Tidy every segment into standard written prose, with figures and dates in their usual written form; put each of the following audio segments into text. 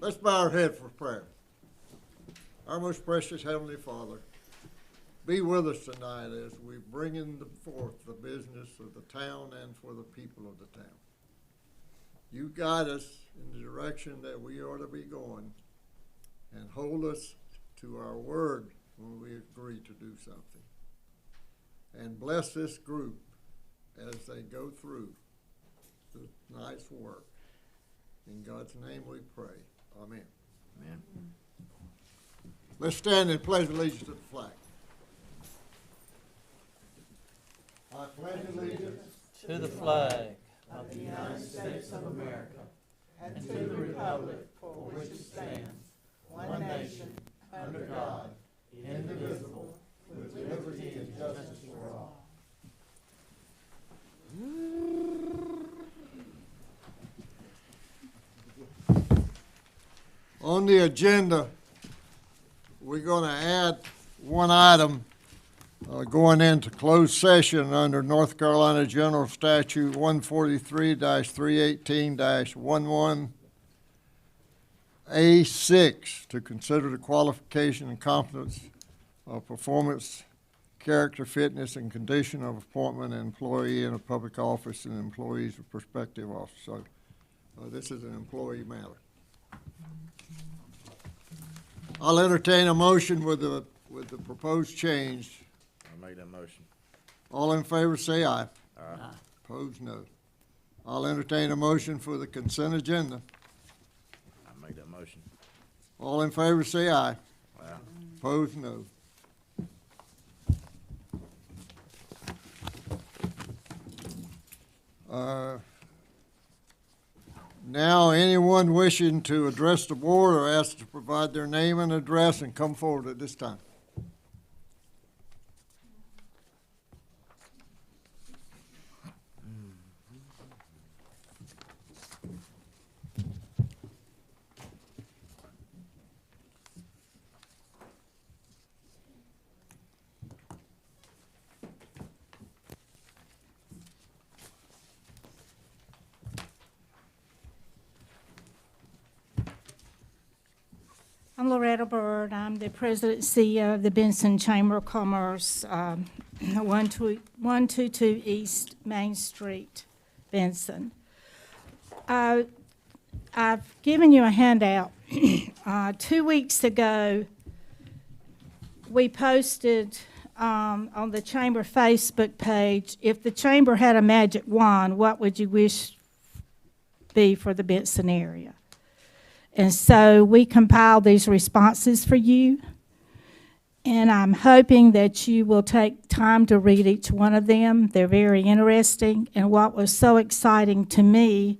Let's bow our head for prayer. Our most precious Heavenly Father, be with us tonight as we bring forth the business of the town and for the people of the town. You guide us in the direction that we ought to be going and hold us to our word when we agree to do something. And bless this group as they go through the night's work. In God's name we pray. Amen. Amen. Let's stand and pledge allegiance to the flag. I pledge allegiance to the flag of the United States of America and to the republic for which it stands, one nation, under God, indivisible, with liberty and justice for all. On the agenda, we're going to add one item going into closed session under North Carolina General Statute 143-318-11A6 to consider the qualification and competence of performance, character, fitness, and condition of appointment an employee in a public office and employees of prospective office. So this is an employee matter. I'll entertain a motion with the proposed change. I'll make that motion. All in favor say aye. Aye. Opposed, no. I'll entertain a motion for the consent agenda. I'll make that motion. All in favor say aye. Aye. Opposed, no. Now, anyone wishing to address the board are asked to provide their name and address and come forward at this time. I'm Loretta Bird. I'm the president and CEO of the Benson Chamber of Commerce, 122 East Main Street, Benson. I've given you a handout. 2 weeks ago, we posted on the Chamber Facebook page, if the Chamber had a magic wand, what would you wish be for the Benson area? And so we compiled these responses for you, and I'm hoping that you will take time to read each one of them. They're very interesting, and what was so exciting to me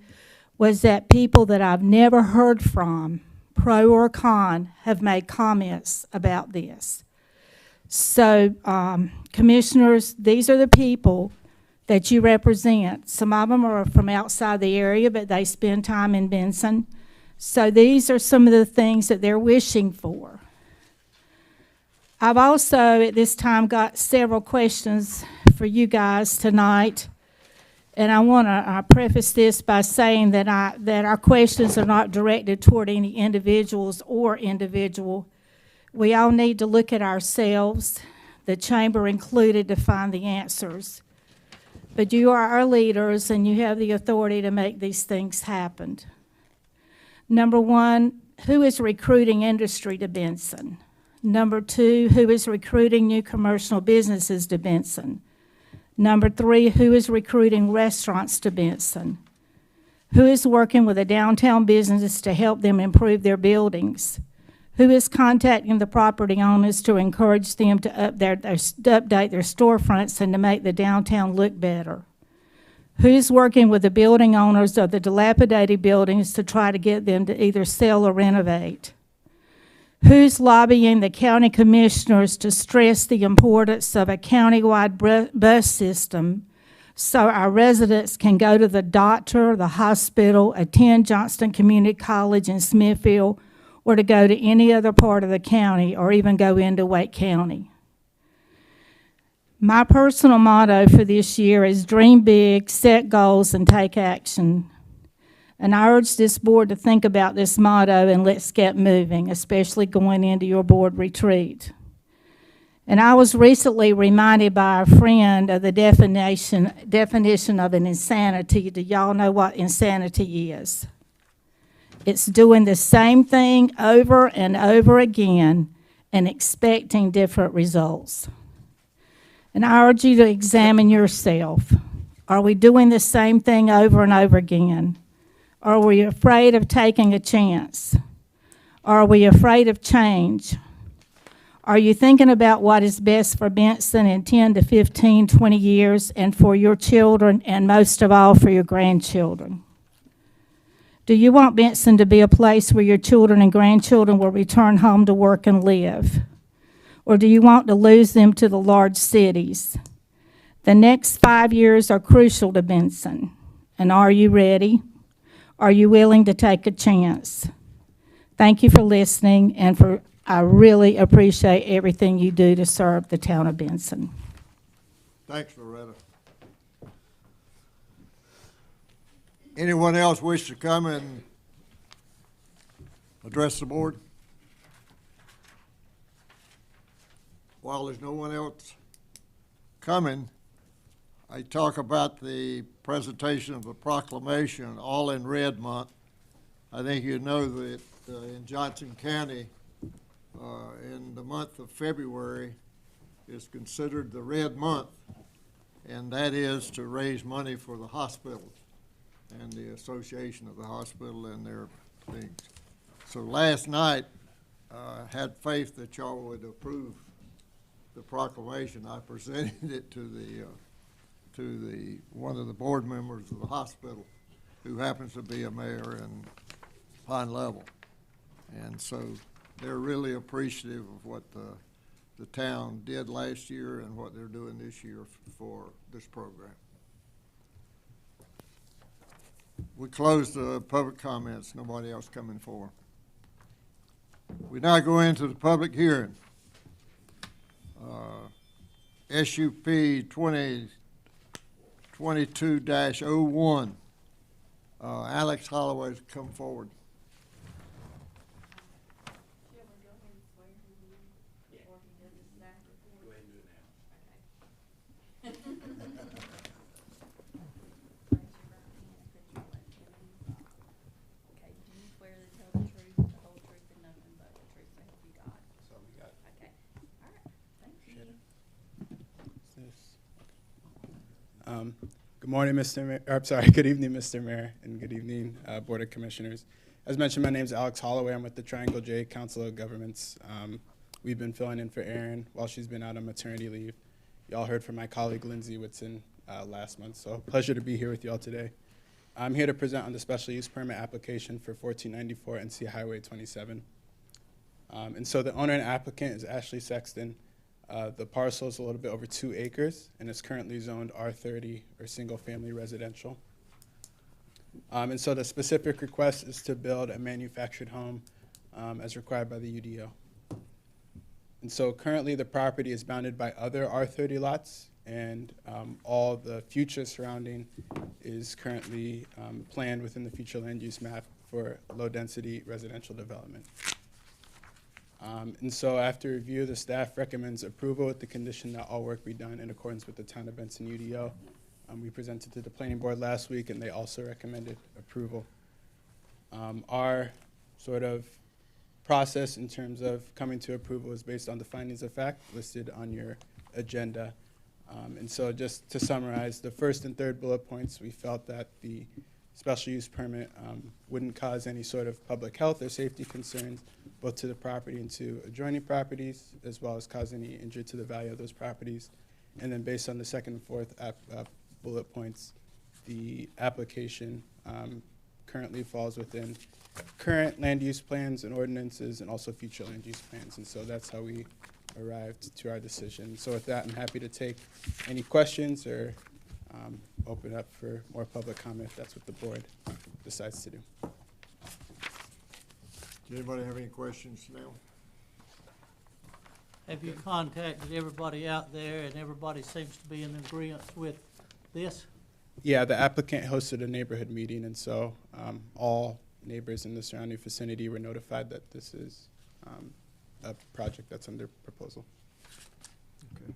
was that people that I've never heard from, pro or con, have made comments about this. So, commissioners, these are the people that you represent. Some of them are from outside the area, but they spend time in Benson. So these are some of the things that they're wishing for. I've also, at this time, got several questions for you guys tonight. And I want to preface this by saying that our questions are not directed toward any individuals or individual. We all need to look at ourselves, the chamber included, to find the answers. But you are our leaders, and you have the authority to make these things happen. Number one, who is recruiting industry to Benson? Number two, who is recruiting new commercial businesses to Benson? Number three, who is recruiting restaurants to Benson? Who is working with the downtown businesses to help them improve their buildings? Who is contacting the property owners to encourage them to update their storefronts and to make the downtown look better? Who's working with the building owners of the dilapidated buildings to try to get them to either sell or renovate? Who's lobbying the county commissioners to stress the importance of a countywide bus system so our residents can go to the doctor, the hospital, attend Johnston Community College in Smithfield, or to go to any other part of the county or even go into Wake County? My personal motto for this year is dream big, set goals, and take action. And I urge this board to think about this motto and let's get moving, especially going into your board retreat. And I was recently reminded by a friend of the definition of an insanity. Do y'all know what insanity is? It's doing the same thing over and over again and expecting different results. And I urge you to examine yourself. Are we doing the same thing over and over again? Are we afraid of taking a chance? Are we afraid of change? Are you thinking about what is best for Benson in 10 to 15, 20 years and for your children and most of all for your grandchildren? Do you want Benson to be a place where your children and grandchildren will return home to work and live? Or do you want to lose them to the large cities? The next 5 years are crucial to Benson. And are you ready? Are you willing to take a chance? Thank you for listening, and I really appreciate everything you do to serve the town of Benson. Thanks, Loretta. Anyone else wish to come and address the board? While there's no one else coming, I talk about the presentation of the proclamation, All in Red Month. I think you know that in Johnson County, in the month of February is considered the Red Month, and that is to raise money for the hospitals and the association of the hospital and their things. So last night, had faith that y'all would approve the proclamation. I presented it to one of the board members of the hospital, who happens to be a mayor in Pine Level, and so they're really appreciative of what the town did last year and what they're doing this year for this program. We closed the public comments. Nobody else coming forward. We now go into the public hearing. SUP 2022-01. Alex Holloway's come forward. Good morning, Mr. Mayor. I'm sorry, good evening, Mr. Mayor, and good evening, Board of Commissioners. As mentioned, my name is Alex Holloway. I'm with the Triangle J Council of Governments. We've been filling in for Erin while she's been out on maternity leave. Y'all heard from my colleague Lindsay Whitson last month, so pleasure to be here with y'all today. I'm here to present on the special use permit application for 1494 NC Highway 27. And so the owner and applicant is Ashley Sexton. The parcel is a little bit over 2 acres, and it's currently zoned R30, or single-family residential. And so the specific request is to build a manufactured home as required by the UDO. And so currently the property is bounded by other R30 lots, and all the future surrounding is currently planned within the future land use map for low-density residential development. And so after review, the staff recommends approval with the condition that all work be done in accordance with the Town of Benson UDO. We presented to the planning board last week, and they also recommended approval. Our sort of process in terms of coming to approval is based on the findings of fact listed on your agenda. And so just to summarize, the first and third bullet points, we felt that the special use permit wouldn't cause any sort of public health or safety concerns, both to the property and to adjoining properties, as well as cause any injury to the value of those properties. And then based on the second and fourth bullet points, the application currently falls within current land use plans and ordinances and also future land use plans. And so that's how we arrived to our decision. So with that, I'm happy to take any questions or open up for more public comment if that's what the board decides to do. Does anybody have any questions now? Have you contacted everybody out there, and everybody seems to be in agreement with this? Yeah, the applicant hosted a neighborhood meeting, and so all neighbors in the surrounding vicinity were notified that this is a project that's under proposal.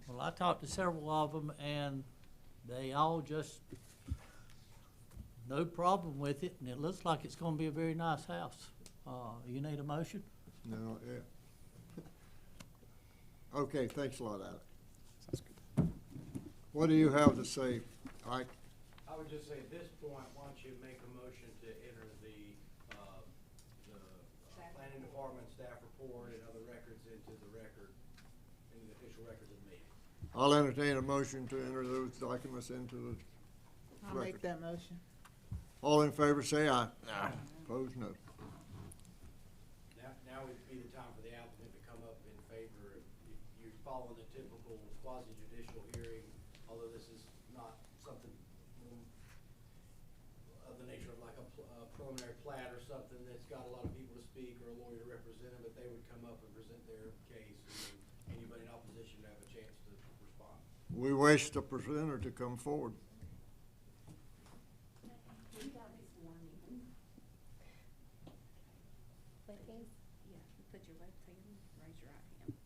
Well, I talked to several of them, and they all just, no problem with it, and it looks like it's gonna be a very nice house. You need a motion? No, yeah. Okay, thanks a lot, Alec. Sounds good. What do you have to say, Ike? I would just say at this point, why don't you make a motion to enter the planning department staff report and other records into the record, in the official records of the meeting. I'll entertain a motion to enter those documents into the I'll make record. that motion. All in favor, say aye. Aye. Opposed, no. Now would be the time for the applicant to come up in favor. If you're following the typical quasi-judicial hearing, although this is not something of the nature of like a preliminary plat or something that's got a lot of people to speak or a lawyer to represent them, but they would come up and present their case, and anybody in opposition would have a chance to respond. We wish the presenter to come forward. Left hand? Yeah, you put your left hand, raise your right hand.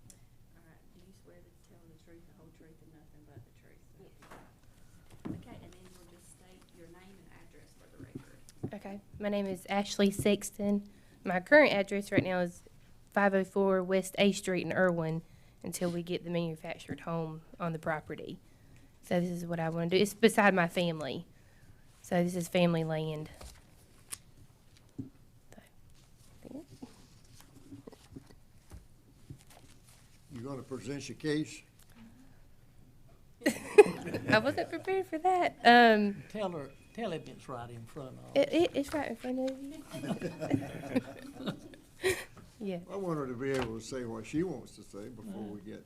All right, do you swear that you're telling the truth, the whole truth, and nothing but the truth? Yes. Okay, and then you'll just state your name and address for the record. Okay, my name is Ashley Sexton. My current address right now is 504 West A Street in Irwin until we get the manufactured home on the property. So this is what I want to do. It's beside my family. So this is family land. You gonna present your case? I wasn't prepared for that. Tell him it's right in front of us. It's right in front of you. Yeah. I want her to be able to say what she wants to say before we get.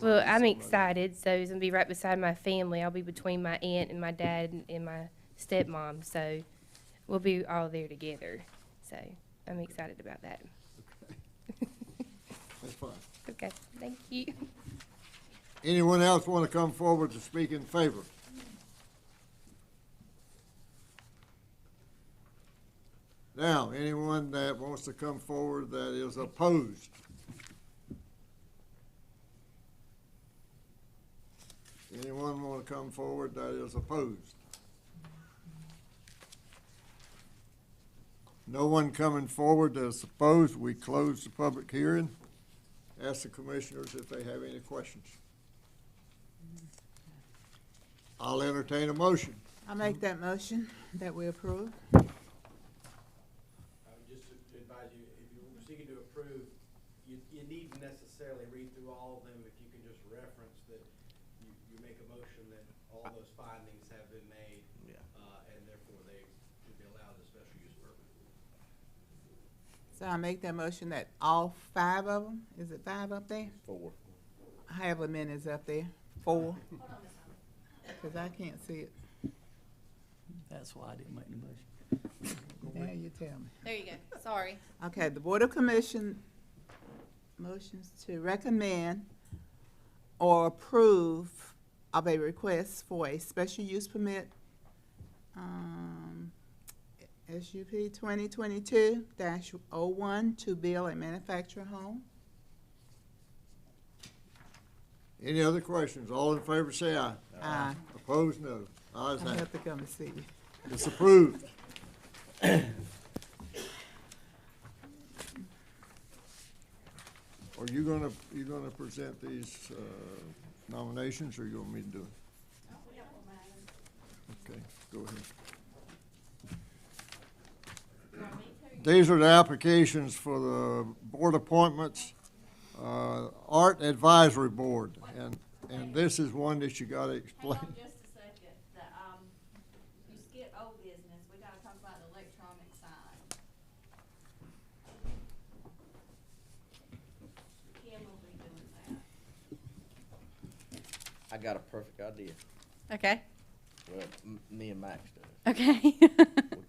Well, I'm somebody. excited. So it's gonna be right beside my family. I'll be between my aunt and my dad and my stepmom. So we'll be all there together. So I'm excited about that. That's fine. Okay, thank you. Anyone else want to come forward to speak in favor? Now, anyone that wants to come forward that is opposed? Anyone want to come forward that is opposed? No one coming forward that is opposed, we close the public hearing. Ask the commissioners if they have any questions. I'll entertain a motion. I'll make that motion that we approve. I would just advise you, if you're seeking to approve, you needn't necessarily read through all of them. If you can just reference that you make a motion that all those findings have been made, Yeah. and therefore they should be allowed as special use permit. So I make that motion that all 5 of them, is it 5 up there? 4. However many is up there, 4? Because I can't see it. That's why I didn't make the motion. Now you tell me. There you go, sorry. Okay, the Board of Commission motions to recommend or approve of a request for a special use permit, SUP 2022-01 to build a manufactured home. Any other questions? All in favor say aye. Aye. Opposed, no. Ayes I have it. have to come and see you. It's approved. Are you gonna present these nominations, or you want me to do it? Okay, go ahead. These are the applications for the board appointments, Art Advisory Board, and this is one that you gotta explain. Hang on just a second, you skipped old business, we gotta talk about the electronic sign. Kim will be doing that. I got a perfect idea. Okay. Well, me and Max does. Okay. We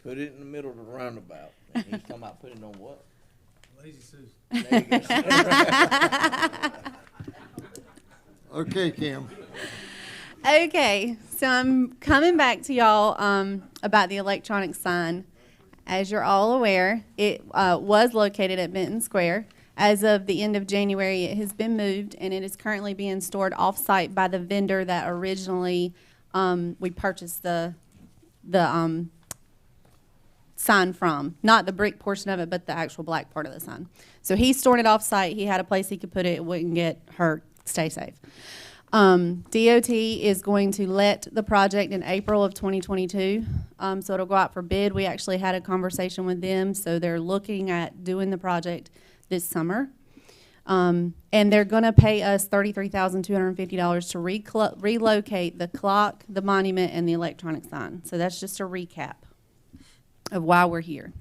put it in the middle of the roundabout, and he's talking about putting it on what? Lazy Susan. There you go. Okay, Kim. Okay, so I'm coming back to y'all about the electronic sign. As you're all aware, it was located at Benton Square. As of the end of January, it has been moved, and it is currently being stored off-site by the vendor that originally we purchased the sign from. Not the brick portion of it, but the actual black part of the sign. So he's storing it off-site. He had a place he could put it. It wouldn't get hurt. Stay safe. DOT is going to let the project in April of 2022, so it'll go out for bid. We actually had a conversation with them, so they're looking at doing the project this summer. And they're going to pay us $33,250 to relocate the clock, the monument, and the electronic sign. So that's just a recap of why we're here.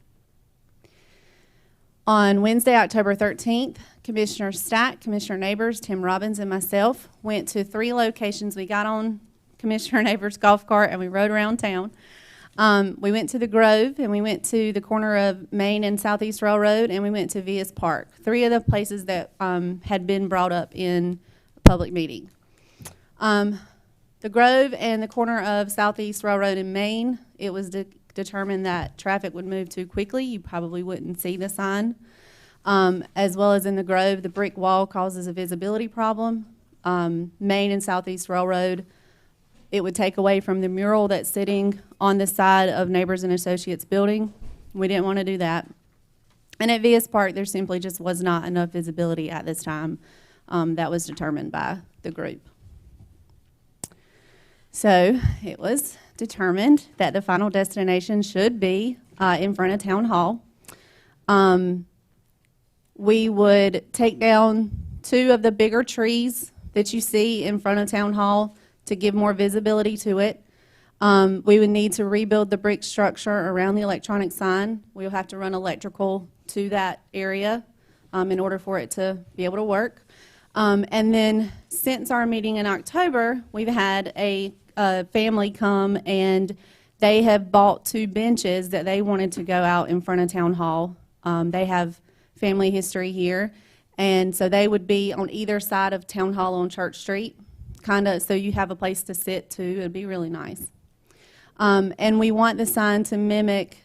On Wednesday, October 13th, Commissioner Stack, Commissioner Neighbors, Tim Robbins, and myself went to 3 locations. We got on Commissioner Neighbors' golf cart and we rode around town. We went to the Grove, and we went to the corner of Main and Southeast Railroad, and we went to Vias Park. 3 of the places that had been brought up in a public meeting. The Grove and the corner of Southeast Railroad in Main, it was determined that traffic would move too quickly. You probably wouldn't see the sign. As well as in the Grove, the brick wall causes a visibility problem. Main and Southeast Railroad, it would take away from the mural that's sitting on the side of Neighbors and Associates building. We didn't want to do that. And at Vias Park, there simply just was not enough visibility at this time. That was determined by the group. So it was determined that the final destination should be in front of Town Hall. We would take down 2 of the bigger trees that you see in front of Town Hall to give more visibility to it. We would need to rebuild the brick structure around the electronic sign. We'll have to run electrical to that area in order for it to be able to work. And then since our meeting in October, we've had a family come, and they have bought 2 benches that they wanted to go out in front of Town Hall. They have family history here, and so they would be on either side of Town Hall on Church Street, kind of, so you have a place to sit too. It'd be really nice. And we want the sign to mimic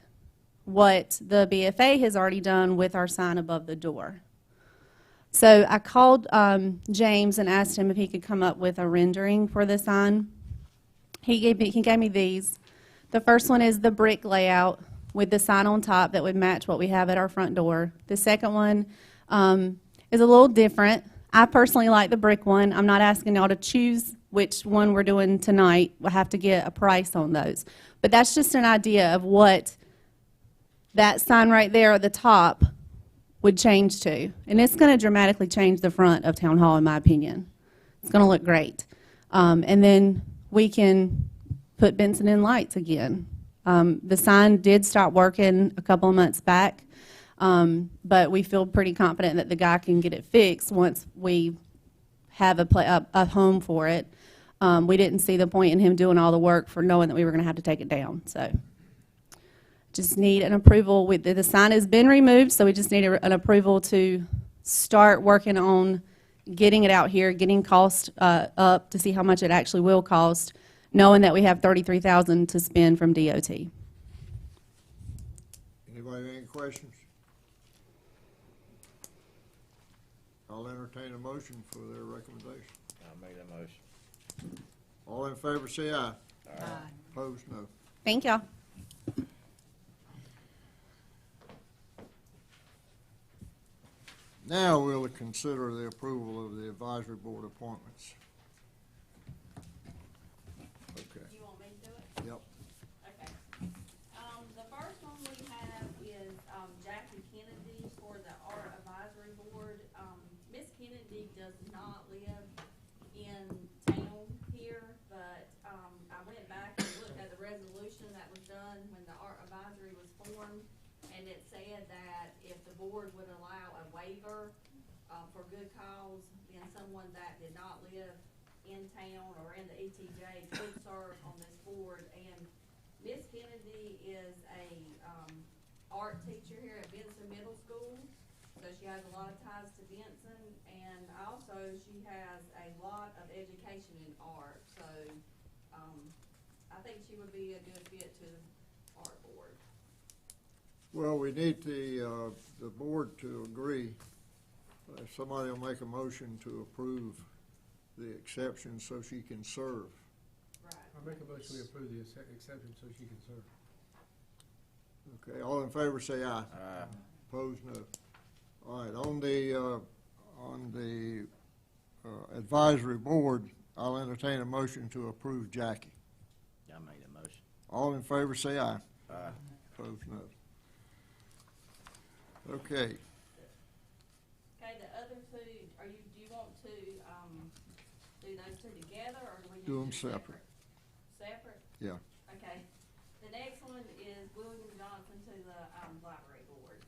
what the BFA has already done with our sign above the door. So I called James and asked him if he could come up with a rendering for the sign. He gave me these. The first one is the brick layout with the sign on top that would match what we have at our front door. The second one is a little different. I personally like the brick one. I'm not asking y'all to choose which one we're doing tonight. We'll have to get a price on those. But that's just an idea of what that sign right there at the top would change to. And it's going to dramatically change the front of Town Hall, in my opinion. It's going to look great. And then we can put Benson in lights again. The sign did stop working a couple of months back, but we feel pretty confident that the guy can get it fixed once we have a home for it. We didn't see the point in him doing all the work for knowing that we were going to have to take it down. So just need an approval. The sign has been removed, so we just need an approval to start working on getting it out here, getting cost up to see how much it actually will cost, knowing that we have $33,000 to spend from DOT. Anybody have any questions? I'll entertain a motion for their recommendation. I'll make that motion. All in favor, say aye. Aye. Opposed, no. Thank y'all. Now we'll consider the approval of the advisory board appointments. Okay. You want me to do it? Yep. Okay. The first one we have is, Jackie Kennedy for the Art Advisory Board. Miss Kennedy does not live in town here, but, I went back and looked at the resolution that was done when the Art Advisory was formed, and it said that if the board would allow a waiver, for good cause, then someone that did not live in town or in the ETJ could serve on this board. And Miss Kennedy is a art teacher here at Benson Middle School, so she has a lot of ties to Benson, and also she has a lot of education in art, so, I think she would be a good fit to the art board. Well, we need the board to agree. If somebody will make a motion to approve the exception so she can serve. Right. I make a motion we approve the exception so she can serve. Okay, all in favor say aye. Aye. Opposed, no. All right, on the advisory board, I'll entertain a motion to approve Jackie. I made a motion. All in favor say aye. Aye. Opposed, no. Okay, Okay, the other two, do you want to, do those two together, or do we Do 'em need to do separate. Separate? yeah. Okay. The next one is William Johnson to the, library board.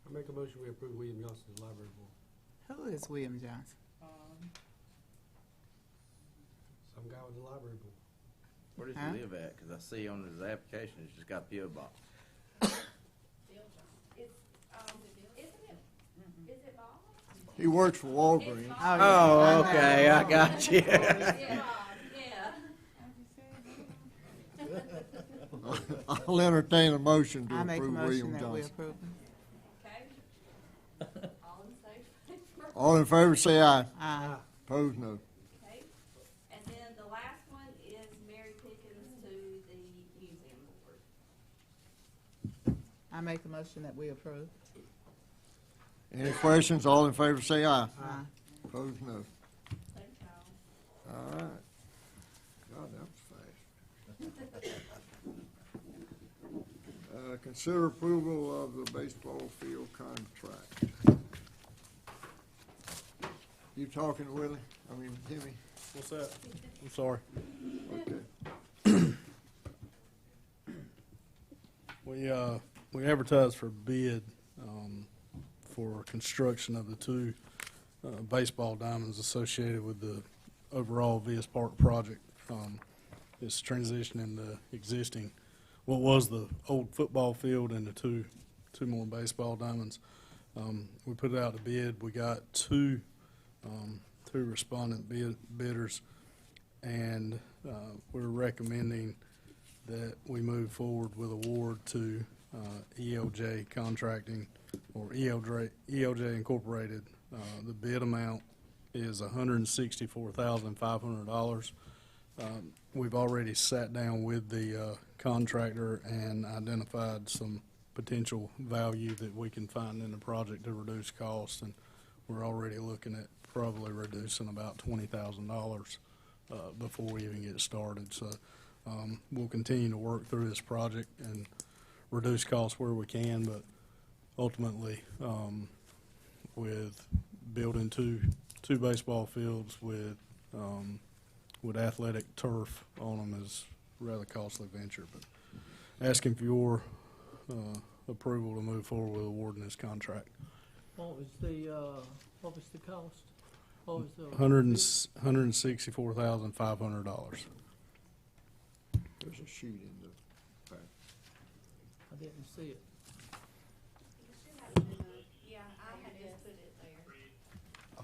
I make a motion we approve William Johnson as library board. Who is William Johnson? Some guy with the library board. Where does Huh? he live at? Because I see on his application, it's just got P.O. Box. It's, is it Bob? He works for Walgreens. Oh, okay, I got you. Yeah, yeah. I'll entertain a motion to I make a approve motion William that we Johnson. approve. Okay. All in favor? All in favor say aye. Aye. Opposed, no. Okay. And then the last one is Mary Pickens to the museum board. I make a motion that we approve. Any questions? All in favor say aye. Aye. Opposed, no. Thank y'all. All right. God, that was fast. Consider approval of the baseball field contract. You talking, Willie? I mean, Timmy? What's that? I'm sorry. Okay. We advertised for bid for construction of the two baseball diamonds associated with the overall VS Park project. It's transitioning the existing, what was the old football field, and the two more baseball diamonds. We put it out to bid. We got two respondent bidders, and we're recommending that we move forward with award to ELJ Contracting, or ELJ Incorporated. The bid amount is $164,500. We've already sat down with the contractor and identified some potential value that we can find in the project to reduce costs, and we're already looking at probably reducing about $20,000 before we even get started. So we'll continue to work through this project and reduce costs where we can, but ultimately, with building two baseball fields with athletic turf on them is a rather costly venture. But asking for your approval to move forward with awarding this contract. What was the cost? What was the? $164,500. There's a sheet in the pack. I didn't see it. Yeah, I had just put it there.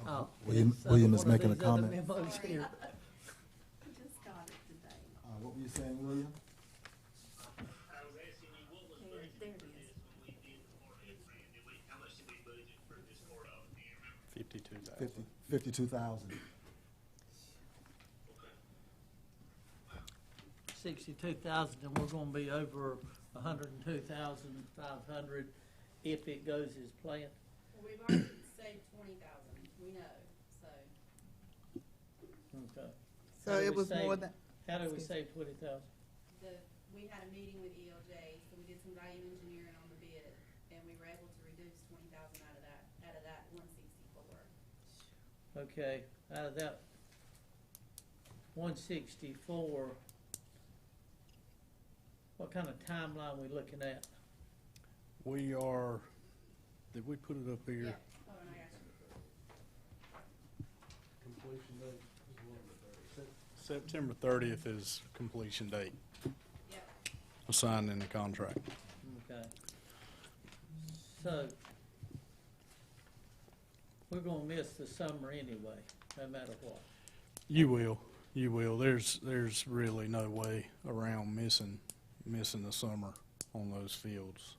Oh, William- it's, William is one of making a these other comment. memos here. I just got it today. What were you saying, William? There it is. 52,000. 62,000, and we're gonna be over 102,500 if it goes as planned. Well, we've already saved 20,000, we know, so. Okay. So How do it we was save- more than, How do we Excuse- save 20,000? We had a meeting with ELJ, so we did some value engineering on the bid, and we were able to reduce 20,000 out of that 164. Okay, out of that 164, what kind of timeline we looking at? We are, did we put it up here? Yeah. Oh, and I got you. Completion date is September 30th is completion date Yep. assigned in the contract. Okay. So, We're gonna miss the summer anyway, no matter what. You will. There's really no way around missing the summer on those fields,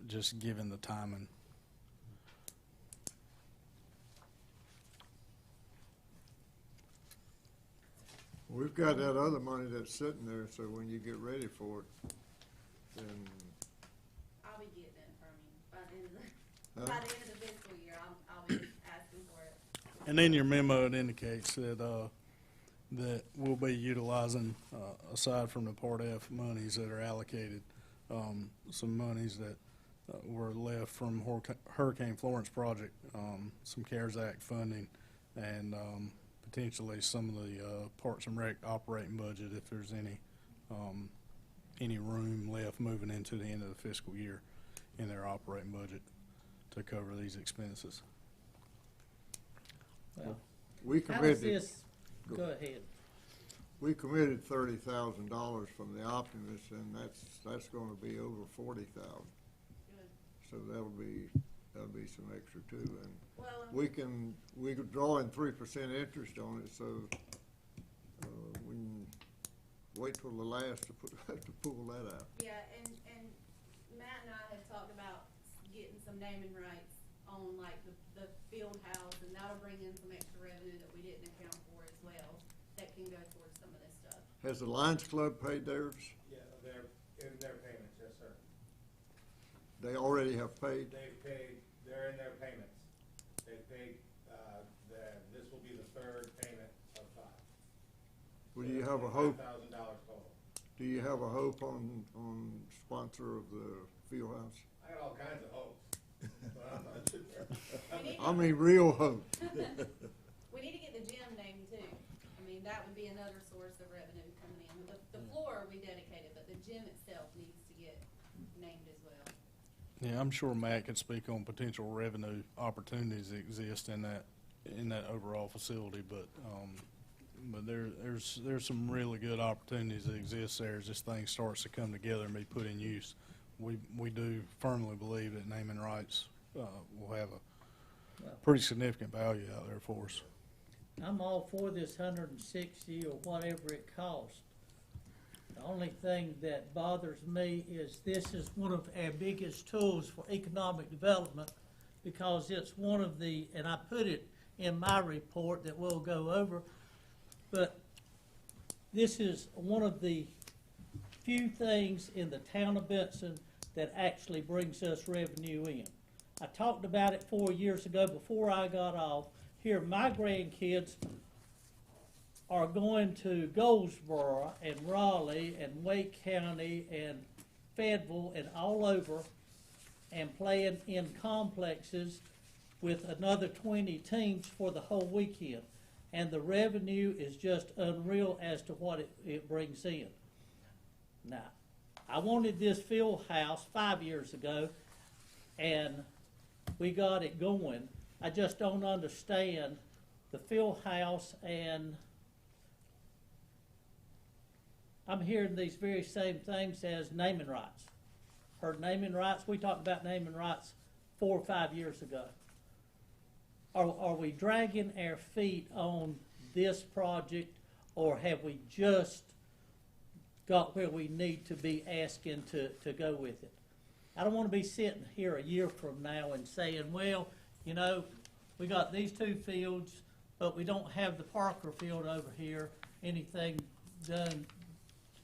just given the timing. We've got that other money that's sitting there, so when you get ready for it, then, I'll be getting it from you by the end of Huh? by the end of the fiscal year, I'll be asking for it. And in your memo, it indicates that, that we'll be utilizing, aside from the Part F monies that are allocated, some monies that were left from Hurricane Florence project, some CARES Act funding, and potentially some of the Parks and Rec operating budget, if there's any room left moving into the end of the fiscal year in their operating budget to cover these expenses. Well, we how does committed, this, go ahead. we committed $30,000 from the Optimist, and that's gonna be over 40,000. Good. So that'll be some extra too, and Well, we could draw in 3% interest on it, so, we can wait till the last to pull that out. yeah, and Matt and I had talked about getting some naming rights on like the field house, and that'll bring in some extra revenue that we didn't account for as well, that can go towards some of this stuff. Has the Lions Club paid theirs? Yeah, they're in their payments, yes, sir. They already have paid? They're in their payments. They paid, this will be the third payment of 5. Well, do you have a hope, $5,000 total. do you have a hope on sponsor of the field house? I got all kinds of hopes, but I'm not sure. I mean, real hope. We need to get the gym named too. I mean, that would be another source of revenue coming in. The floor we dedicated, but the gym itself needs to get named as well. Yeah, I'm sure Matt could speak on potential revenue opportunities that exist in that overall facility, but there's some really good opportunities that exist there as this thing starts to come together and be put in use. We do firmly believe that naming rights will have a pretty significant value out there for us. I'm all for this 160 or whatever it costs. The only thing that bothers me is this is one of our biggest tools for economic development, because it's one of the, and I put it in my report that we'll go over, but this is one of the few things in the town of Benson that actually brings us revenue in. I talked about it 4 years ago before I got off. Here, my grandkids are going to Goldsboro and Raleigh and Wake County and Fayetteville and all over and playing in complexes with another 20 teams for the whole weekend. And the revenue is just unreal as to what it brings in. Now, I wanted this field house 5 years ago, and we got it going. I just don't understand the field house, and I'm hearing these very same things as naming rights. Heard naming rights, we talked about naming rights 4 or 5 years ago. Are we dragging our feet on this project, or have we just got where we need to be asking to go with it? I don't want to be sitting here a year from now and saying, well, you know, we got these 2 fields, but we don't have the Parker field over here, anything done.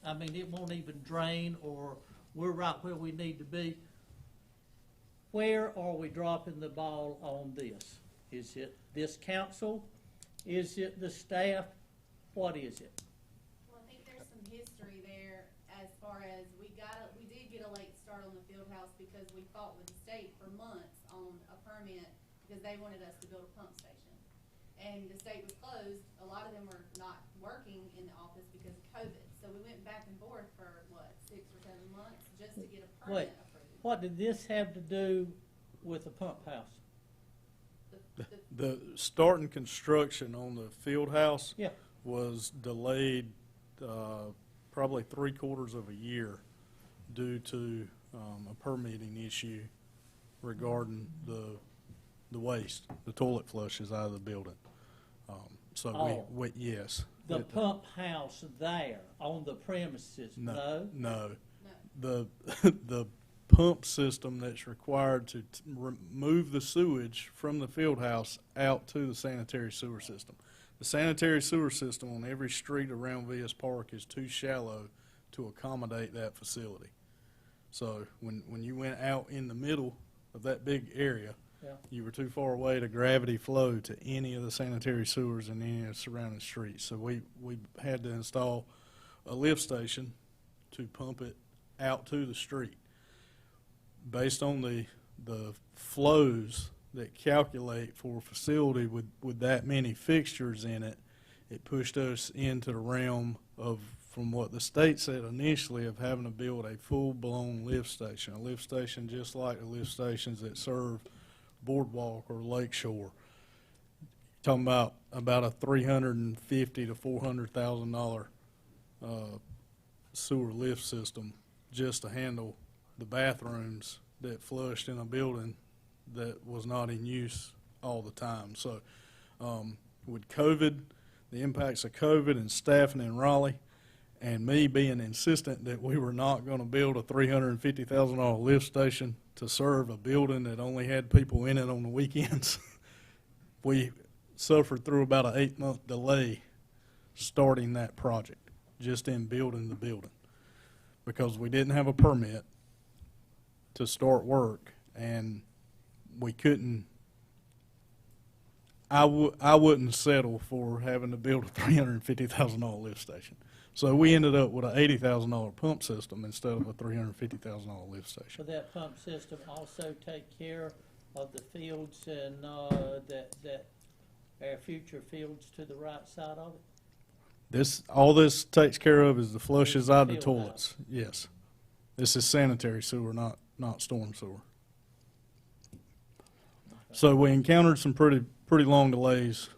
I mean, it won't even drain, or we're right where we need to be. Where are we dropping the ball on this? Is it this council? Is it the staff? What is it? Well, I think there's some history there as far as we did get a late start on the field house because we fought with the state for months on a permit because they wanted us to build a pump station. And the state was closed. A lot of them were not working in the office because of COVID. So we went back and forth for, 6 or 7 months just to get a permit approved. What did this have to do with the pump house? The starting construction on the field house Yeah. was delayed probably 3/4 of a year due to a permitting issue regarding the the waste, the toilet flushes out of the building. So Oh. yes. The pump house there on the premises, no? No. The, the pump system that's required to remove the sewage from the field house out to the sanitary sewer system. The sanitary sewer system on every street around VS Park is too shallow to accommodate that facility. So when you went out in the middle of that big area, Yeah. you were too far away to gravity flow to any of the sanitary sewers in any of the surrounding streets. So we had to install a lift station to pump it out to the street. Based on the flows that calculate for a facility with that many fixtures in it, it pushed us into the realm of, from what the state said initially, of having to build a full-blown lift station, a lift station just like the lift stations that serve Boardwalk or Lakeshore. Talking about a $350,000 to $400,000 sewer lift system just to handle the bathrooms that flushed in a building that was not in use all the time. So with COVID, the impacts of COVID and staffing in Raleigh, and me being insistent that we were not going to build a $350,000 lift station to serve a building that only had people in it on the weekends, we suffered through about an 8-month delay starting that project, just in building the building, because we didn't have a permit to start work, and we couldn't. I wouldn't settle for having to build a $350,000 lift station. So we ended up with an $80,000 pump system instead of a $350,000 lift station. Will that pump system also take care of the fields and that our future fields to the right side of it? All this takes care of is the flushes out of the Field toilets. Yes. This is sanitary sewer, not storm sewer. So we encountered some pretty long delays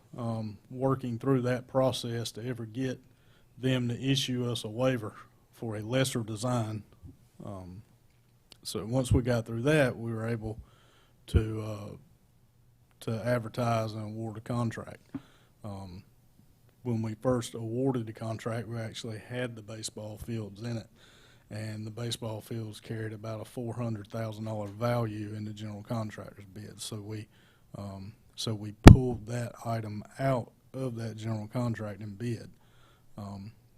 working through that process to ever get them to issue us a waiver for a lesser design. So once we got through that, we were able to advertise and award a contract. When we first awarded the contract, we actually had the baseball fields in it, and the baseball fields carried about a $400,000 value in the general contractor's bid. So we pulled that item out of that general contract and bid.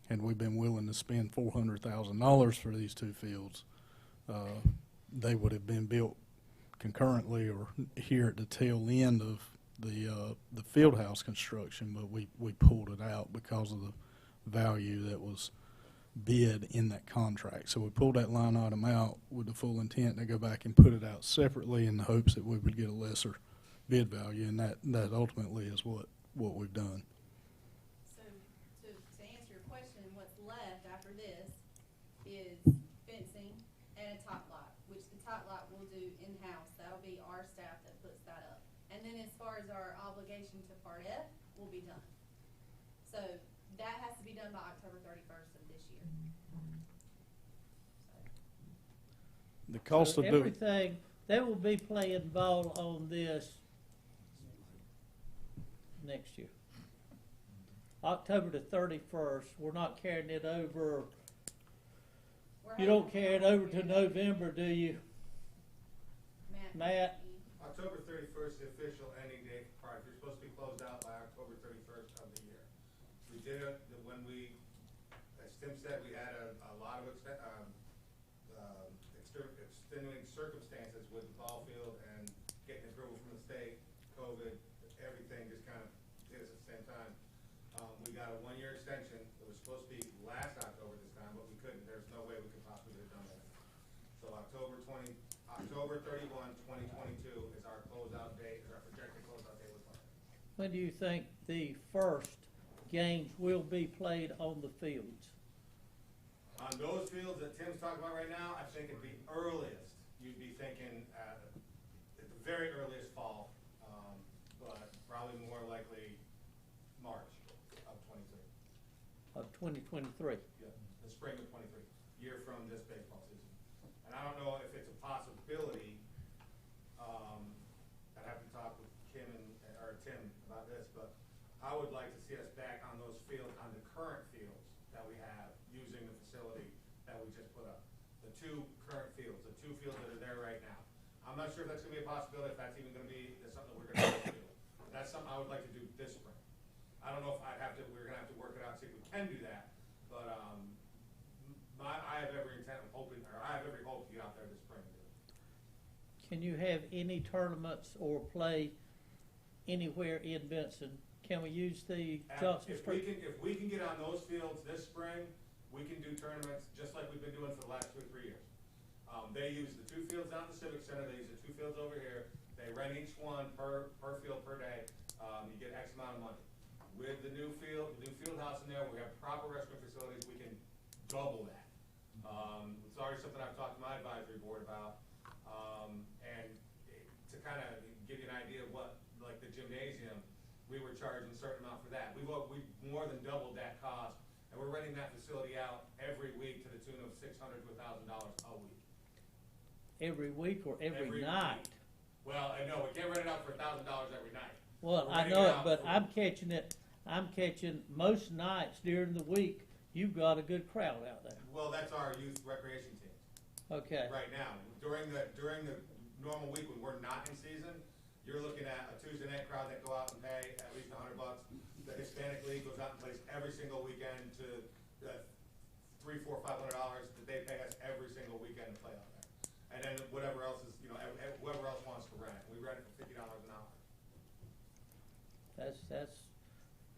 And we've been willing to spend $400,000 for these two fields. They would have been built concurrently or here at the tail end of the field house construction, but we pulled it out because of the value that was bid in that contract. So we pulled that line item out with the full intent to go back and put it out separately in the hopes that we would get a lesser bid value, and that ultimately is what we've done. So to answer your question, what's left after this is fencing and a top lot, which the top lot we'll do in-house. That'll be our staff that puts that up. And then as far as our obligation to Part F, will be done. So that has to be done by October 31st of this year. The cost So of doing everything, they will be playing ball on this next year. October the 31st, we're not carrying it over. You don't carry it over to November, do you, Matt? October 31st is the official ending date for project. We're supposed to be closed out by October 31st of the year. We did it when we, as Tim said, we had a lot of extenuating circumstances with the ball field and getting approval from the state, COVID, everything just kind of hit us at the same time. We got a 1-year extension. It was supposed to be last October this time, but we couldn't. There's no way we could possibly have done that. So October 31, 2022 is our closeout date, is our projected closeout date with Park. When do you think the first games will be played on the fields? On those fields that Tim's talking about right now, I think it'd be earliest. You'd be thinking at the very earliest fall, but probably more likely March of 23. Of 2023? Yeah, the spring of 23, year from this baseball season. And I don't know if it's a possibility. I'd have to talk with Tim about this, but I would like to see us back on those fields, on the current fields that we have, using the facility that we just put up. The two current fields, the two fields that are there right now. I'm not sure if that's gonna be a possibility, if that's even gonna be, that's something we're gonna do. That's something I would like to do this spring. I don't know if we're gonna have to work it out, see if we can do that, but, I have every intent of hoping, or I have every hope to get out there this spring and do it. Can you have any tournaments or play anywhere in Benson? Can we use the Johnson Street? If we can get on those fields this spring, we can do tournaments just like we've been doing for the last 2 or 3 years. They use the 2 fields down at the Civic Center, they use the 2 fields over here, they rent each one per field per day, you get X amount of money. With the new field house in there, we have proper restroom facilities, we can double that. It's already something I've talked to my advisory board about, and to kind of give you an idea of what, like the gymnasium, we were charging a certain amount for that. We've more than doubled that cost, and we're renting that facility out every week to the tune of $600 to $1,000 a week. Every week or every night? Week. Well, I know, we can't rent it out for $1,000 every night. Well, We're I renting know it it, out but for- I'm catching most nights during the week, you've got a good crowd out there. Well, that's our youth recreation team. Okay. Right now, during the normal week when we're not in season, you're looking at a Tuesday night crowd that go out and pay at least $100. The Hispanic League goes out and plays every single weekend to $300, $400, $500 that they pay us every single weekend to play out there. And then whatever else is, whoever else wants to rent, we rent it for $50 an hour. That's,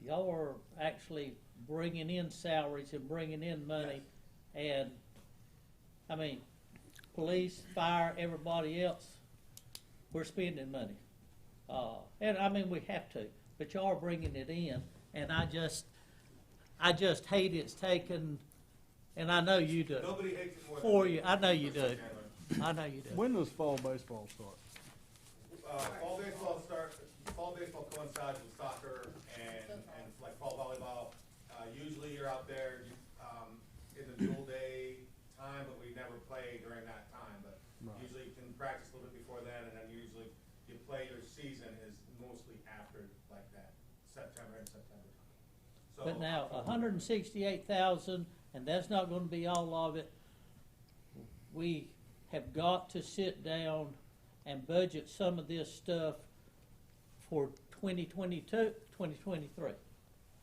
y'all are actually bringing in salaries and bringing in money. And, I mean, police, fire, everybody else, we're spending money. And I mean, we have to, but y'all are bringing it in. And I just hate it's taken, and I know you do. Nobody hates it more than For me. you, I know you Mr. do. Chandler. I know you do. When does fall baseball start? Fall baseball coincides with soccer and like fall volleyball. Usually you're out there, in the dual day time, but we never play during that time. But Right. usually you can practice a little bit before then, and then usually you play your season is mostly after like that, September and September time. So But now, 168,000, and that's not gonna be all of it. We have got to sit down and budget some of this stuff for 2022, 2023,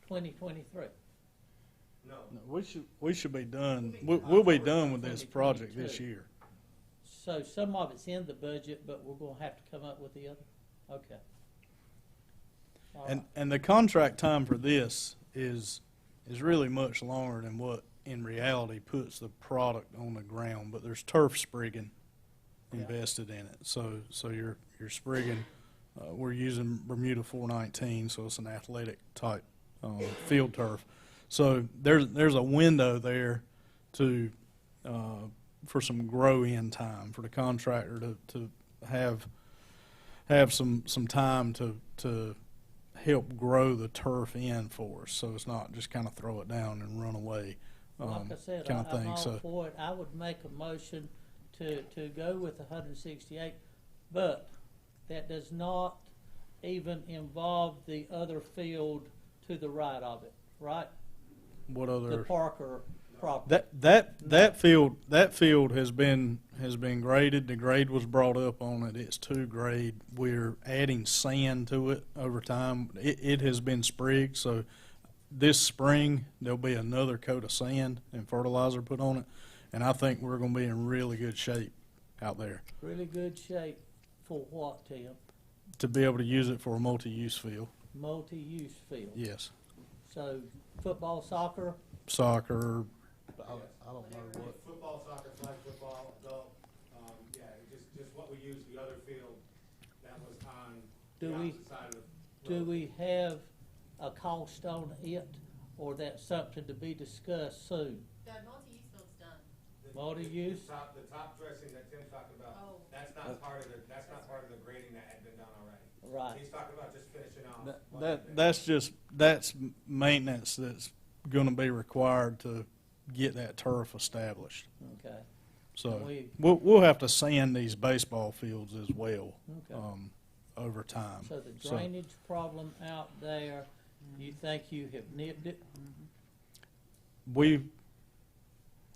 2023. No. No, we should be done, we'll be done with this project this 2022. year. So some of it's in the budget, but we're gonna have to come up with the other, okay. All right. And the contract time for this is really much longer than what in reality puts the product on the ground, but there's turf sprigging invested in it. So you're sprigging, we're using Bermuda 419, so it's an athletic type field turf. So there's a window there to for some grow in time for the contractor to have some time to help grow the turf in for us, so it's not just kind of throw it down and run away Like I said, kind of I'm thing. all So for it. I would make a motion to go with 168, but that does not even involve the other field to the right of it, right? what The other Parker property. that field has been graded. The grade was brought up on it. It's 2 grade. We're adding sand to it over time. It has been sprigged, so this spring there'll be another coat of sand and fertilizer put on it, and I think we're going to be in really good shape out there Really good shape for what, Tim? to be able to use it for a multi-use field. Multi-use field. Yes, So football, soccer, soccer. I don't know what. Football, soccer, flag football, adult, just what we used the other field that was on the Do we- opposite side of the do road. we have a cost on it, or that's something to be discussed soon? The multi-use field's done. Multi-use? The top dressing that Tim's talking about, Oh. that's not part of the grading that had been done already. Right. He's talking about just finishing off. what That had been- that's maintenance that's going to be required to get that turf established. Okay. So We- we'll have to sand these baseball fields as well. Okay. over time. So the drainage problem out there, you think you have nipped it?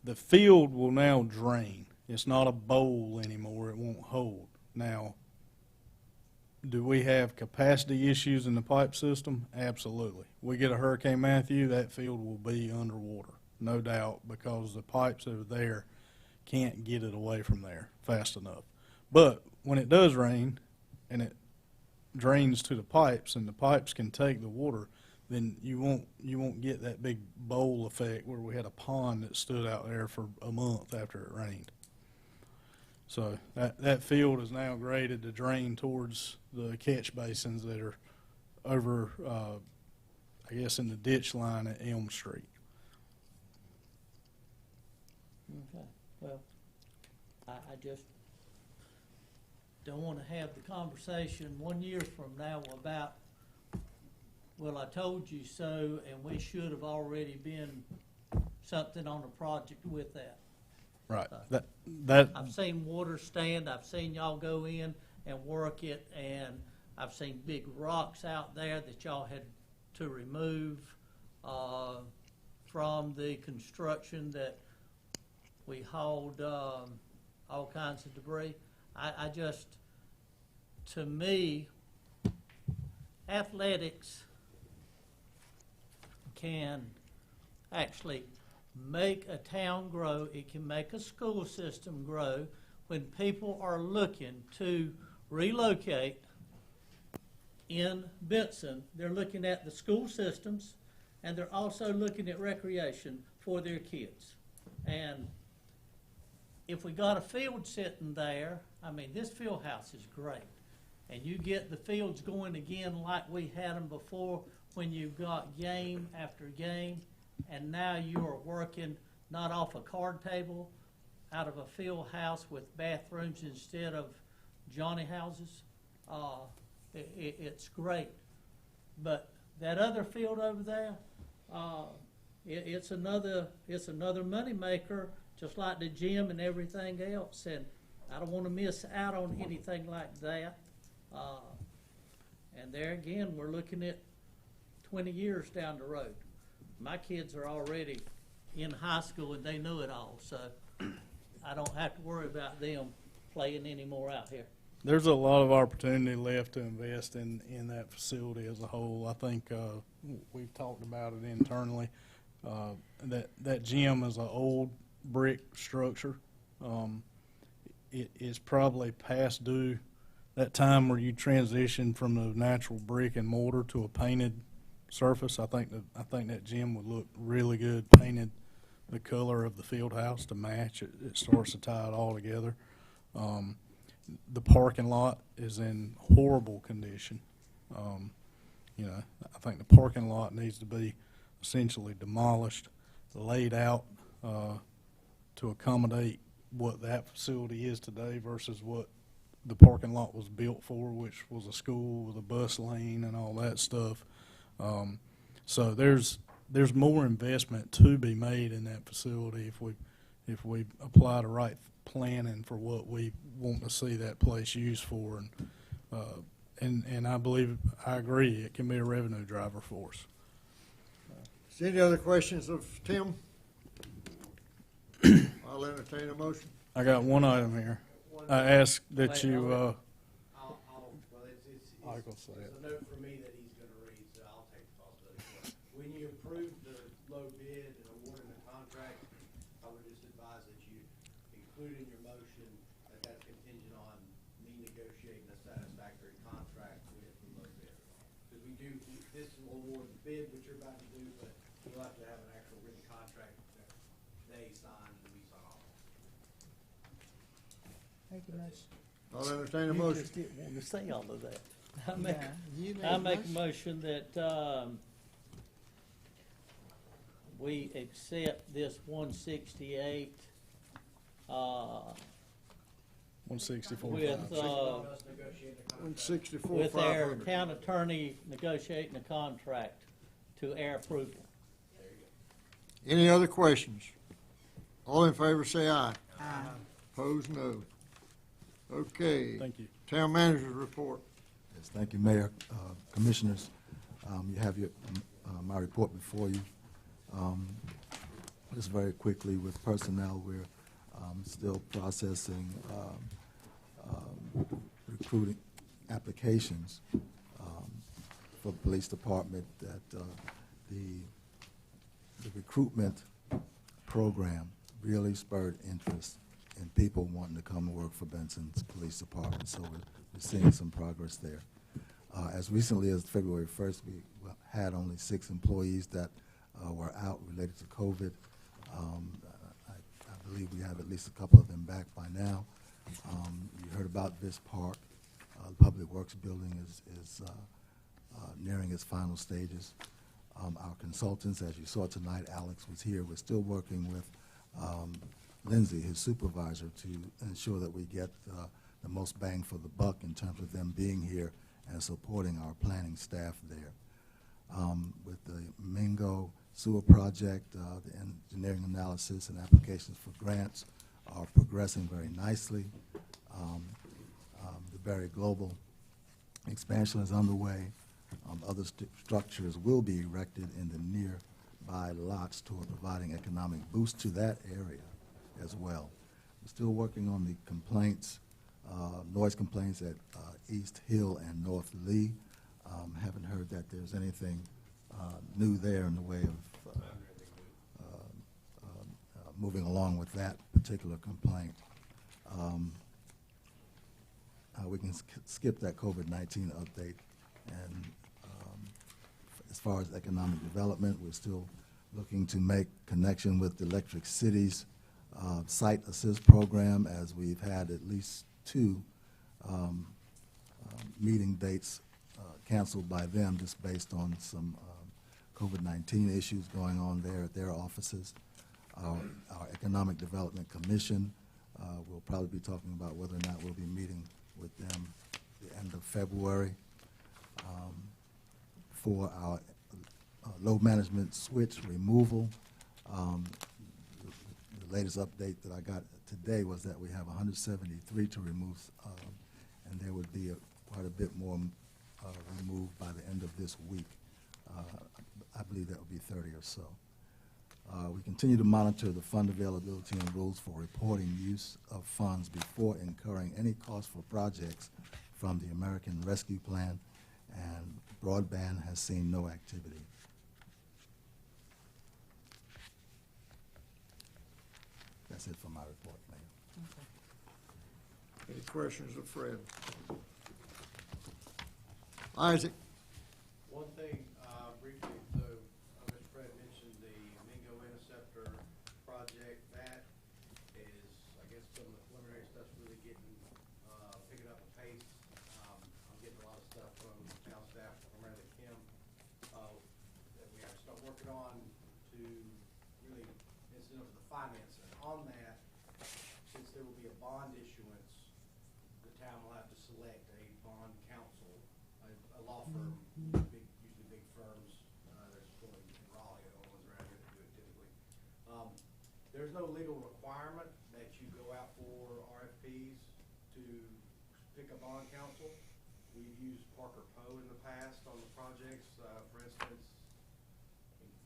The field will now drain. It's not a bowl anymore. It won't hold. Now, do we have capacity issues in the pipe system? Absolutely. We get a Hurricane Matthew, that field will be underwater, no doubt, because the pipes that are there can't get it away from there fast enough. But when it does rain and it drains to the pipes and the pipes can take the water, then you won't get that big bowl effect where we had a pond that stood out there for a month after it rained. So that field is now graded to drain towards the catch basins that are over, I guess, in the ditch line at Elm Street. Okay, well, I just don't want to have the conversation 1 year from now about, well, I told you so, and we should have already been something on a project with that. Right. So, That I've seen water stand, I've seen y'all go in and work it, and I've seen big rocks out there that y'all had to remove from the construction that we hauled all kinds of debris. I just, to me, athletics can actually make a town grow. It can make a school system grow. When people are looking to relocate in Benson, they're looking at the school systems, and they're also looking at recreation for their kids. And if we got a field sitting there, I mean, this field house is great. And you get the fields going again like we had them before, when you've got game after game, and now you are working not off a card table, out of a field house with bathrooms instead of Johnny houses. It's great. But that other field over there, it's another money maker, just like the gym and everything else. And I don't want to miss out on anything like that. And there again, we're looking at 20 years down the road. My kids are already in high school and they know it all, so I don't have to worry about them playing anymore out here. there's a lot of opportunity left to invest in that facility as a whole. I think we've talked about it internally. That gym is an old brick structure. It is probably past due that time where you transition from the natural brick and mortar to a painted surface. I think that gym would look really good painted the color of the field house to match. It starts to tie it all together. The parking lot is in horrible condition. I think the parking lot needs to be essentially demolished, laid out to accommodate what that facility is today versus what the parking lot was built for, which was a school with a bus lane and all that stuff. So there's more investment to be made in that facility if we apply the right planning for what we want to see that place used for, and I agree, it can be a revenue driver for us. Is there any other questions of Tim? I'll entertain a motion. I got one item here. I ask that you, Well, I can say it. it's a note for me that he's gonna read, so I'll take the possibility. When you approve the low bid and awarding the contract, I would just advise that you include in your motion that that's contingent on me negotiating a satisfactory contract with the low bidder. Because this will award the bid, which you're about to do, but we'll have to have an actual written contract that they sign and we sign off. Thank you much. I'll entertain a You motion. just didn't want to say all of that. I Yeah, make a motion that we accept this 168 164. with Us negotiating the contract. 164, with our 500. town attorney negotiating a contract to our approval. Any other questions? All in favor say aye. Opposed, no. Okay. Thank you. Town manager's report. Yes, thank you, Mayor, Commissioners. You have my report before you. Just very quickly, with personnel, we're still processing recruiting applications for the police department. That the recruitment program really spurred interest in people wanting to come and work for Benson's Police Department. So we're seeing some progress there. As recently as February 1st, we had only 6 employees that were out related to COVID. I believe we have at least a couple of them back by now. You heard about this park. The Public Works building is nearing its final stages. Our consultants, as you saw tonight, Alex was here. We're still working with Lindsay, his supervisor, to ensure that we get the most bang for the buck in terms of them being here and supporting our planning staff there. With the Mingo Sewer Project, the engineering analysis and applications for grants are progressing very nicely. The Berry Global expansion is underway. Other structures will be erected in the nearby lots toward providing economic boost to that area as well. We're still working on the complaints, noise complaints at East Hill and North Lee. Haven't heard that there's anything new there in the way of moving along with that particular complaint. We can skip that COVID-19 update. And as far as economic development, we're still looking to make connection with the Electric City's Site Assist program, as we've had at least 2 meeting dates canceled by them just based on some COVID-19 issues going on there at their offices. Our Economic Development Commission, we'll probably be talking about whether or not we'll be meeting with them at the end of February. For our load management switch removal, the latest update that I got today was that we have 173 to remove, and there would be quite a bit more removed by the end of this week. I believe that would be 30 or so. We continue to monitor the fund availability and rules for reporting use of funds before incurring any cost for projects from the American Rescue Plan, and broadband has seen no activity. That's it for my report, Mayor. Any questions of Fred? Isaac? One thing, briefly, so Mr. Fred mentioned the Mingo Interceptor project. That is, I guess, some of the preliminary stuff's really picking up a pace. I'm getting a lot of stuff from town staff, primarily Kim, that we have to start working on to really incident of the financing. On that, since there will be a bond issuance, the town will have to select a bond counsel, a law firm, usually big firms. There's one in Raleigh, the ones around here that do it typically. There's no legal requirement that you go out for RFPs to pick a bond counsel. We've used Parker Poe in the past on the projects. For instance,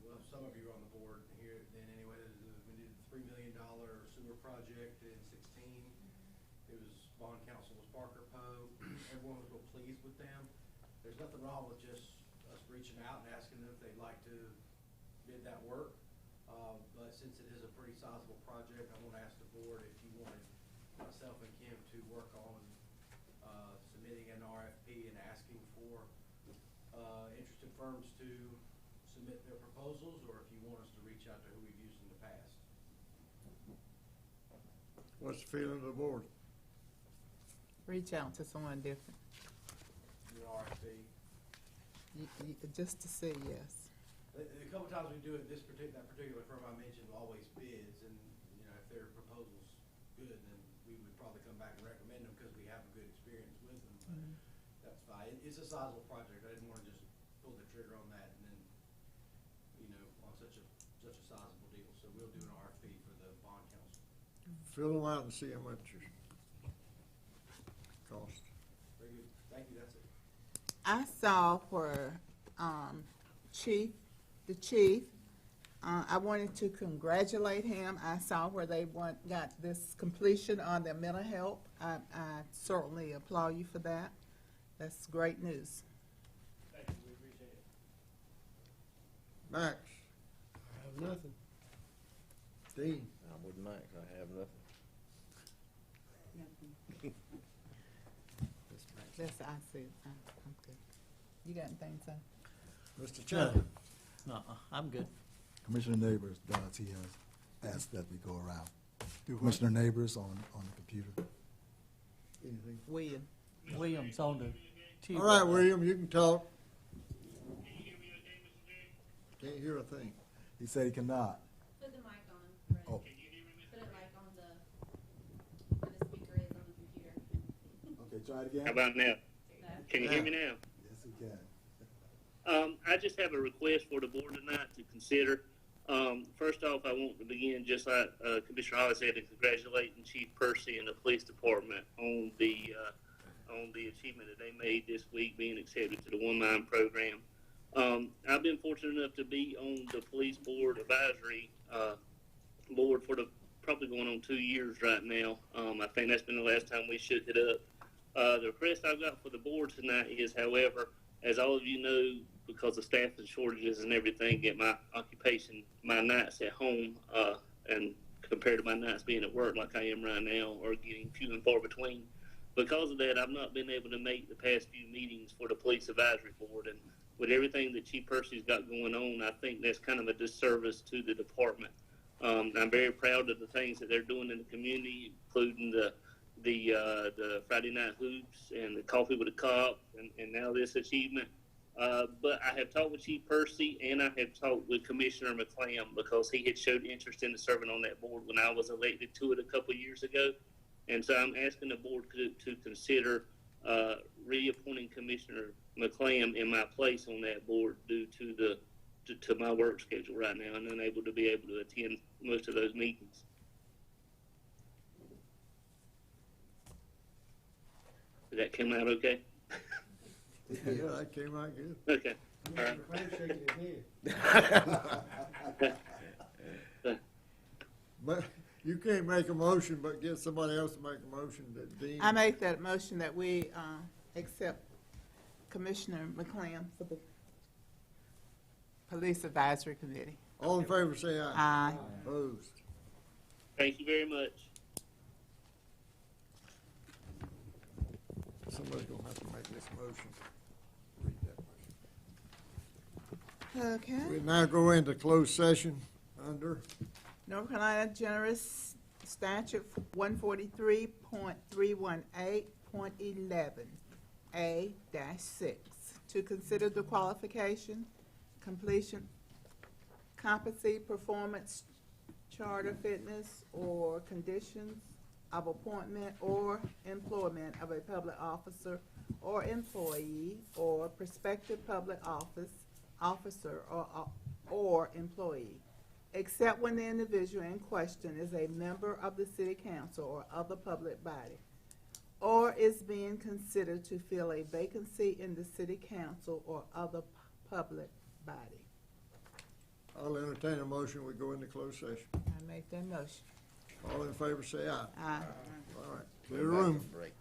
well, some of you are on the board here then anyway. We did a $3 million sewer project in 16. It was, bond counsel was Parker Poe. Everyone was real pleased with them. There's nothing wrong with just us reaching out and asking them if they'd like to bid that work. But since it is a pretty sizable project, I want to ask the board if you wanted myself and Kim to work on submitting an RFP and asking for interested firms to submit their proposals, or if you want us to reach out to who we've used in the past. What's the feeling of the board? Reach out to someone different, Do an RFP. just to see, yes. A couple times we do it, that particular firm I mentioned always bids, and if their proposal's good, then we would probably come back and recommend them because we have a good experience with them. But that's fine. It's a sizable project. I didn't want to just pull the trigger on that and then, on such a sizable deal. So we'll do an RFP for the bond counsel. Fill them out and see how much it costs. Very good. Thank you. That's it. I saw where, the chief, I wanted to congratulate him. I saw where they got this completion on their mental health. I certainly applaud you for that. That's great news. Thank you, we appreciate it. Max, I have nothing. Dean, I'm with Max, I have nothing. That's, I see, I'm good. You got anything, son? Mr. Chairman. No, I'm good. Commissioner Neighbors does, he has asked that we go around. Commissioner Neighbors on the computer. Anything? Williams on the TV. All right, William, you can talk. Can't hear a thing. He said he cannot. Put the mic on, Fred. Oh, Put it like on the, where the speaker is on the computer. okay, try it again. How about now? Can you hear me now? Yes, he can. I just have a request for the board tonight to consider. First off, I want to begin, just like Commissioner Holly said, to congratulating Chief Percy and the police department on the achievement that they made this week, being accepted to the One Mind program. I've been fortunate enough to be on the police board advisory board for probably going on 2 years right now. I think that's been the last time we shook it up. The request I've got for the board tonight is, however, as all of you know, because of staffing shortages and everything at my occupation, my nights at home, and compared to my nights being at work like I am right now, are getting few and far between. Because of that, I've not been able to make the past few meetings for the police advisory board. And with everything that Chief Percy's got going on, I think that's kind of a disservice to the department. I'm very proud of the things that they're doing in the community, including the Friday night hoops and the coffee with a cop, and now this achievement. But I have talked with Chief Percy, and I have talked with Commissioner McClam, because he had showed interest in serving on that board when I was elected to it a couple of years ago. And so I'm asking the board to consider reappointing Commissioner McClam in my place on that board due to to my work schedule right now, and unable to be able to attend most of those meetings. Did that come out okay? Yeah, that came out good. Okay. All right. Commissioner McClain shaking his head. But you can't make a motion, but get somebody else to make a motion that Dean. I make that motion that we accept Commissioner McClam for the Police Advisory Committee. All in favor, say aye. Aye. Opposed? Thank you very much. Somebody's gonna have to make this motion. Read that motion. Okay. We now go into closed session under North Carolina Generous Statute 143.318.11A-6 to consider the qualification, completion, competency, performance, charter, fitness, or conditions of appointment or employment of a public officer or employee or prospective public officer or employee, except when the individual in question is a member of the city council or other public body, or is being considered to fill a vacancy in the city council or other public body. I'll entertain a motion, we go into closed session. I make that motion. All in favor, say aye. Aye. All right, clear the room. Break.